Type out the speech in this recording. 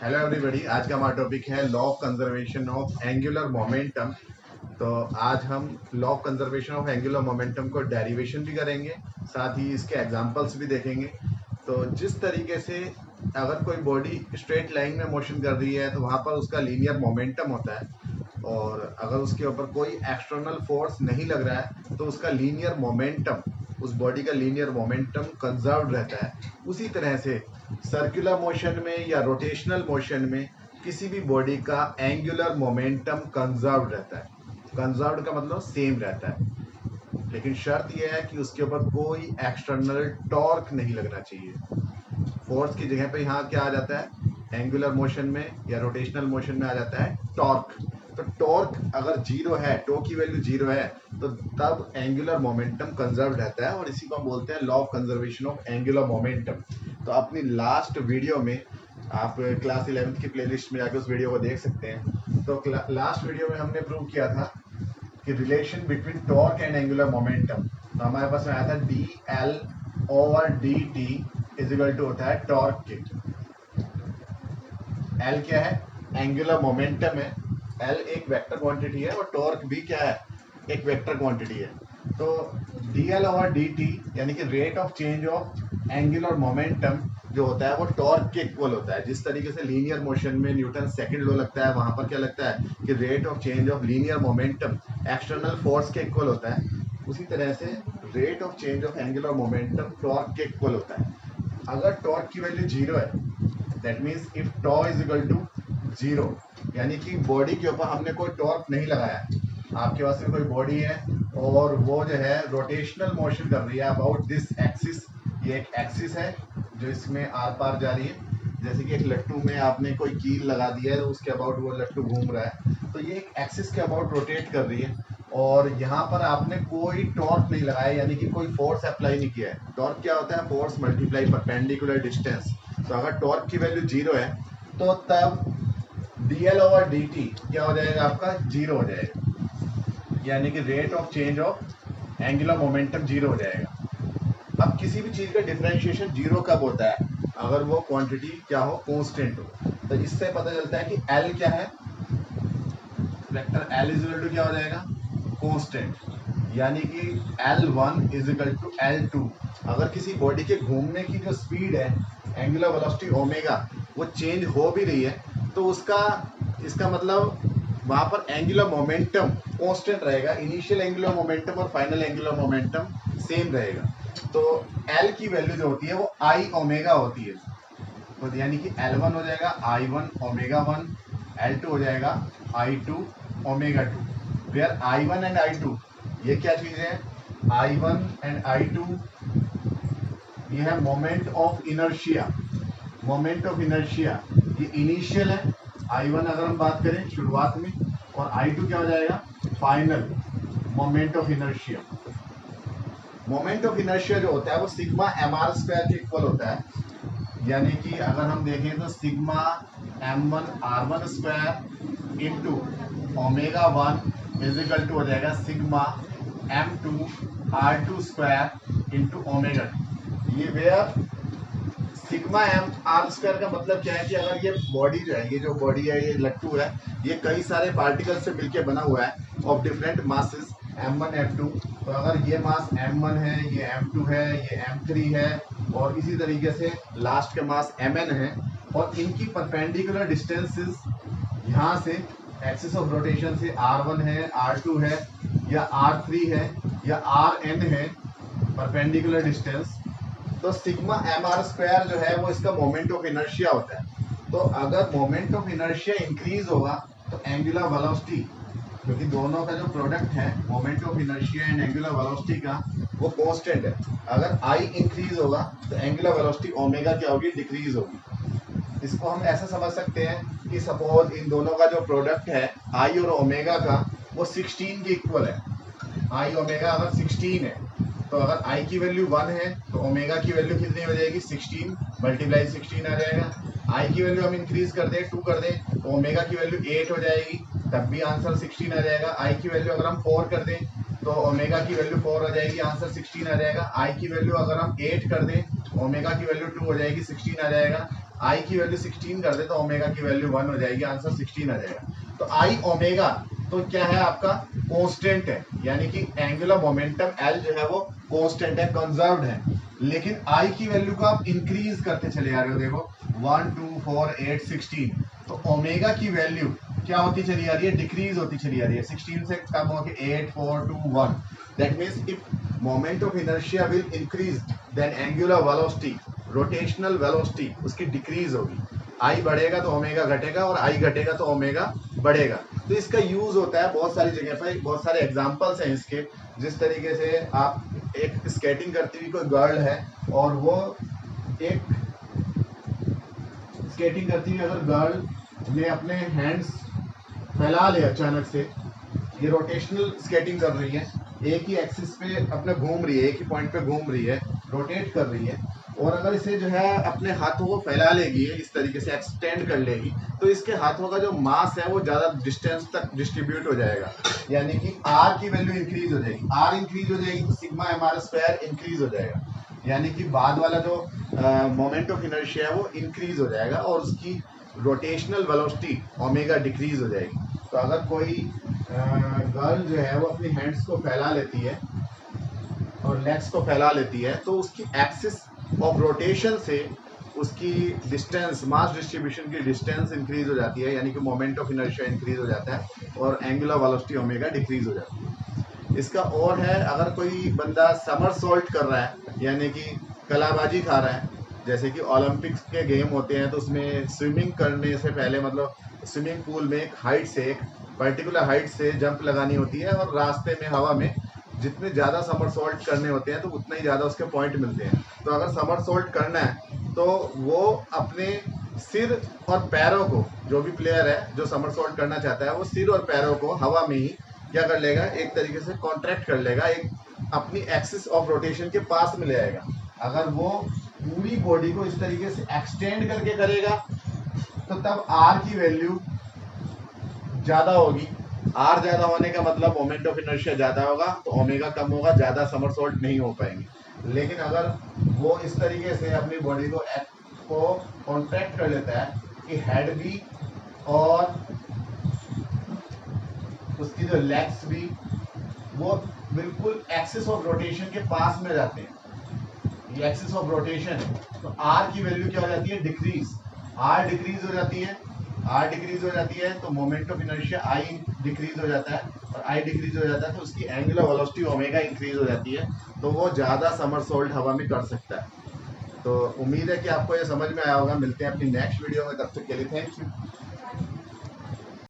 Hello everybody, आज का हमारा टॉपिक है law of conservation of angular momentum. तो आज हम law of conservation of angular momentum को डेरिवेशन भी करेंगे, साथ ही इसके एग्जांपल्स भी देखेंगे। तो जिस तरीके से अगर कोई बॉडी स्ट्रेट लाइन में मोशन कर रही है तो वहाँ पर उसका लीनियर मोमेंटम होता है, और अगर उसके ऊपर कोई एक्सटर्नल फोर्स नहीं लग रहा है तो उसका लीनियर मोमेंटम, उस बॉडी का लीनियर मोमेंटम कंजर्व्ड रहता है। उसी तरह से सर्कुलर मोशन में या रोटेशनल मोशन में किसी भी बॉडी का एंगुलर मोमेंटम कंजर्व्ड रहता है। कंजर्व्ड का मतलब सेम रहता है, लेकिन शर्त यह है कि उसके ऊपर कोई एक्सटर्नल टॉर्क नहीं लगना चाहिए। फोर्स की जगह पे यहाँ क्या आ जाता है, एंगुलर मोशन में या रोटेशनल मोशन में आ जाता है टॉर्क। तो टॉर्क अगर जीरो है, टो की वैल्यू जीरो है, तो तब एंगुलर मोमेंटम कंजर्व रहता है, और इसी को हम बोलते हैं law of conservation of angular momentum. तो अपनी लास्ट वीडियो में आप क्लास 11th की प्लेलिस्ट में जाकर उस वीडियो को देख सकते हैं। तो लास्ट वीडियो में हमने प्रूव किया था कि relation between torque and angular momentum. तो हमारे पास में आया था D L over D T is equal to होता है टॉर्क के। एल क्या है, एंगुलर मोमेंटम है। एल एक वेक्टर क्वांटिटी है और टॉर्क भी क्या है, एक वेक्टर क्वांटिटी है। तो D L over D T यानी कि rate of change of angular momentum जो होता है वो टॉर्क के इक्वल होता है। जिस तरीके से लीनियर मोशन में न्यूटन सेकंड लॉ लगता है, वहां पर क्या लगता है कि rate of change of linear momentum external force के इक्वल होता है, उसी तरह से rate of change of angular momentum torque के इक्वल होता है। अगर टॉर्क की वैल्यू जीरो है, that means if tau is equal to zero, यानी कि बॉडी के ऊपर हमने कोई टॉर्क नहीं लगाया। आपके पास में कोई बॉडी है और वो जो है रोटेशनल मोशन कर रही है अबाउट दिस एक्सिस। ये एक एक्सिस है जो इसमें आर पार जा रही है, जैसे कि एक लट्टू में आपने कोई कील लगा दिया है, उसके अबाउट वो लट्टू घूम रहा है, तो ये एक एक्सिस के अबाउट रोटेट कर रही है। और यहाँ पर आपने कोई टॉर्क नहीं लगाया, यानी कि कोई फोर्स अप्लाई नहीं किया है। टॉर्क क्या होता है, फोर्स मल्टीप्लाई परपेंडिकुलर डिस्टेंस। तो अगर टॉर्क की वैल्यू जीरो है तो तब D L over D T क्या हो जाएगा, आपका जीरो हो जाएगा, यानी कि rate of change of angular momentum zero हो जाएगा। अब किसी भी चीज का डिफरेंशिएशन जीरो कब होता है, अगर वो क्वांटिटी क्या हो, कांस्टेंट हो। तो इससे पता चलता है कि एल क्या है, vector L is equal to क्या हो जाएगा, कांस्टेंट, यानी कि L1 is equal to L2। अगर किसी बॉडी के घूमने की जो स्पीड है, एंगुलर वेलोसिटी ओमेगा, वो चेंज हो भी रही है, तो उसका इसका मतलब वहां पर एंगुलर मोमेंटम कांस्टेंट रहेगा। इनिशियल एंगुलर मोमेंटम और फाइनल एंगुलर मोमेंटम सेम रहेगा। तो L की वैल्यू जो होती है वो आई ओमेगा होती है। तो यानी कि L1 हो जाएगा I1 ओमेगा 1, L2 हो जाएगा I2 omega 2। Where I1 and I2 ये क्या चीज है, I1 एंड I2 ये है moment of inertia. Moment of inertia ये इनिशियल है, I1 अगर हम बात करें शुरुआत में, और I2 क्या हो जाएगा, final moment of inertia. Moment of inertia जो होता है वो सिग्मा एम आर स्क्वायर के इक्वल होता है, यानी कि अगर हम देखें तो sigma m1 r1 square into omega 1 is equal to हो जाएगा sigma m2 r2 square into omega 2। ये where sigma M R square का मतलब क्या है कि अगर ये बॉडी जो है, ये जो बॉडी है, ये लट्टू है, ये कई सारे पार्टिकल से मिलकर बना हुआ है of different masses m1 m2। तो अगर ये मास m1 है, ये m2 है, ये m3 है, और इसी तरीके से लास्ट के मास mn है, और इनकी परपेंडिकुलर डिस्टेंसेस यहाँ से एक्सिस ऑफ रोटेशन से r1 है, r2 है, या r3 है, या rn है, परपेंडिकुलर डिस्टेंस। तो सिग्मा एम आर स्क्वायर जो है वो इसका मोमेंट ऑफ इनर्शिया होता है। तो अगर मोमेंट ऑफ इनर्शिया इंक्रीज होगा तो एंगुलर वेलोसिटी, क्योंकि दोनों का जो प्रोडक्ट है moment of inertia and angular velocity का, वो कांस्टेंट है। अगर आई इंक्रीज होगा तो एंगुलर वेलोसिटी ओमेगा क्या होगी, डिक्रीज होगी। इसको हम ऐसा समझ सकते हैं कि सपोज इन दोनों का जो प्रोडक्ट है आई और ओमेगा का, वो 16 के इक्वल है। आई ओमेगा अगर 16 है, तो अगर आई की वैल्यू 1 है तो ओमेगा की वैल्यू कितनी हो जाएगी, 16 मल्टीप्लाई 16 आ जाएगा। आई की वैल्यू हम इंक्रीज कर दें, 2 कर दें, तो ओमेगा की वैल्यू 8 हो जाएगी, तब भी आंसर 16 आ जाएगा। आई की वैल्यू अगर हम 4 कर दें तो ओमेगा की वैल्यू 4 आ जाएगी, आंसर 16 आ जाएगा। आई की वैल्यू अगर हम 8 कर दें, ओमेगा की वैल्यू 2 हो जाएगी, 16 आ जाएगा। आई की वैल्यू 16 कर दे तो ओमेगा की वैल्यू 1 हो जाएगी, आंसर 16 आ जाएगा। तो आई ओमेगा तो क्या है आपका कांस्टेंट है, यानी कि एंगुलर मोमेंटम एल जो है वो कांस्टेंट है, कंजर्व्ड है। लेकिन आई की वैल्यू को आप इंक्रीज करते चले जा रहे हो, देखो 1 2 4 8 16, तो ओमेगा की वैल्यू क्या होती चली आ रही है, डिक्रीज होती चली आ रही है, 16 से कम होकर 8 4 2 1। That means if moment of inertia will increase then angular velocity, rotational velocity उसकी डिक्रीज होगी। आई बढ़ेगा तो ओमेगा घटेगा और आई घटेगा तो ओमेगा बढ़ेगा। तो इसका यूज होता है बहुत सारी जगह पर, बहुत सारे एग्जांपल्स हैं इसके। जिस तरीके से आप एक स्केटिंग करती हुई कोई गर्ल है और वो एक स्केटिंग करती हुई अगर गर्ल ने अपने हैंड्स फैला ले अचानक से, ये रोटेशनल स्केटिंग कर रही है, एक ही एक्सिस पे अपने घूम रही है, एक ही पॉइंट पे घूम रही है, रोटेट कर रही है, और अगर इसे जो है अपने हाथों को फैला लेगी, इस तरीके से एक्सटेंड कर लेगी, तो इसके हाथों का जो मास है वो ज़्यादा डिस्टेंस तक डिस्ट्रीब्यूट हो जाएगा, यानी कि आर की वैल्यू इंक्रीज हो जाएगी। आर इंक्रीज हो जाएगी तो sigma M R square increase हो जाएगा, यानी कि बाद वाला जो मोमेंट ऑफ इनर्शिया है वो इंक्रीज हो जाएगा और उसकी रोटेशनल वेलोसिटी ओमेगा डिक्रीज हो जाएगी। तो अगर कोई गर्ल जो है वो अपनी हैंड्स को फैला लेती है और लेग्स को फैला लेती है, तो उसकी एक्सिस ऑफ रोटेशन से उसकी डिस्टेंस, मास डिस्ट्रीब्यूशन की डिस्टेंस इंक्रीज हो जाती है, यानी कि मोमेंट ऑफ इनर्शिया इंक्रीज हो जाता है और एंगुलर वेलोसिटी ओमेगा डिक्रीज हो जाती है। इसका और है, अगर कोई बंदा समरसॉल्ट कर रहा है, यानी कि कलाबाजी खा रहा है, जैसे कि ओलंपिक्स के गेम होते हैं तो उसमें स्विमिंग करने से पहले, मतलब स्विमिंग पूल में एक हाइट से, एक पर्टिकुलर हाइट से जंप लगानी होती है और रास्ते में हवा में जितने ज़्यादा समरसॉल्ट करने होते हैं तो उतना ही ज़्यादा उसके पॉइंट मिलते हैं। तो अगर समरसॉल्ट करना है तो वो अपने सिर और पैरों को, जो भी प्लेयर है जो समरसॉल्ट करना चाहता है, वो सिर और पैरों को हवा में ही क्या कर लेगा, एक तरीके से कॉन्ट्रैक्ट कर लेगा, एक अपनी एक्सिस ऑफ रोटेशन के पास में ले आएगा। अगर वो पूरी बॉडी को इस तरीके से एक्सटेंड करके करेगा तो तब आर की वैल्यू ज़्यादा होगी। आर ज़्यादा होने का मतलब मोमेंट ऑफ इनर्शिया ज़्यादा होगा, तो ओमेगा कम होगा, ज़्यादा समरसॉल्ट नहीं हो पाएंगे। लेकिन अगर वो इस तरीके से अपनी बॉडी को कॉन्ट्रैक्ट कर लेता है कि हेड भी और उसकी जो लेग्स भी वो बिल्कुल एक्सिस ऑफ रोटेशन के पास में जाते हैं, ये एक्सिस ऑफ रोटेशन है, तो आर की वैल्यू क्या हो जाती है, डिक्रीज। आर डिक्रीज हो जाती है, आर डिक्रीज हो जाती है तो moment of inertia I decrease हो जाता है, और आई डिक्रीज हो जाता है तो उसकी एंगुलर वेलोसिटी ओमेगा इंक्रीज हो जाती है, तो वो ज़्यादा समरसॉल्ट हवा में कर सकता है। तो उम्मीद है कि आपको ये समझ में आया होगा। मिलते हैं अपनी नेक्स्ट वीडियो में, तब तक के लिए थैंक यू।